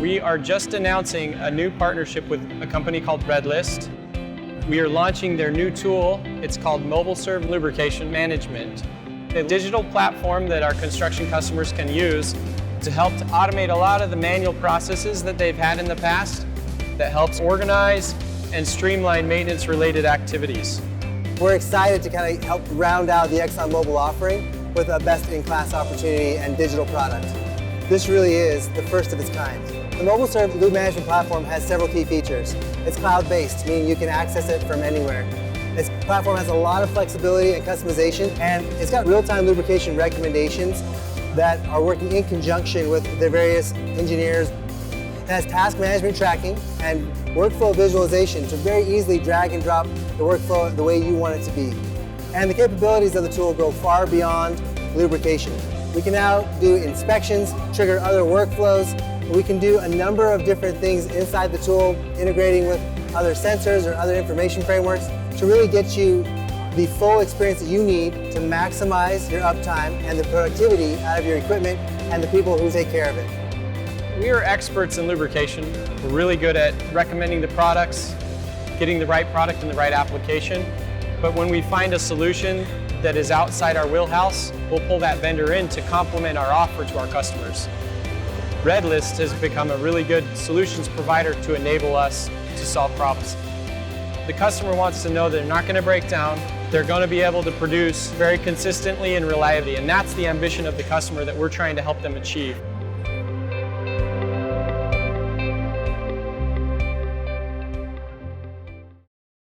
We are just announcing a new partnership with a company called Redlist. We are launching their new tool. It's called Mobil Serv Lubrication Management, a digital platform that our construction customers can use to help to automate a lot of the manual processes that they've had in the past, that helps organize and streamline maintenance-related activities. We're excited to kind of help round out the ExxonMobil offering with a best-in-class opportunity and digital product. This really is the first of its kind. The Mobil Serv Lube Management platform has several key features. It's cloud-based, meaning you can access it from anywhere. This platform has a lot of flexibility and customization, and it's got real-time lubrication recommendations that are working in conjunction with the various engineers. It has task management tracking and workflow visualization to very easily drag and drop the workflow the way you want it to be. And the capabilities of the tool go far beyond lubrication. We can now do inspections, trigger other workflows. We can do a number of different things inside the tool, integrating with other sensors or other information frameworks to really get you the full experience that you need to maximize your uptime and the productivity out of your equipment and the people who take care of it. We are experts in lubrication. We're really good at recommending the products, getting the right product in the right application. But when we find a solution that is outside our wheelhouse, we'll pull that vendor in to complement our offer to our customers. Redlist has become a really good solutions provider to enable us to solve problems. The customer wants to know they're not going to break down, they're going to be able to produce very consistently and reliably, and that's the ambition of the customer that we're trying to help them achieve.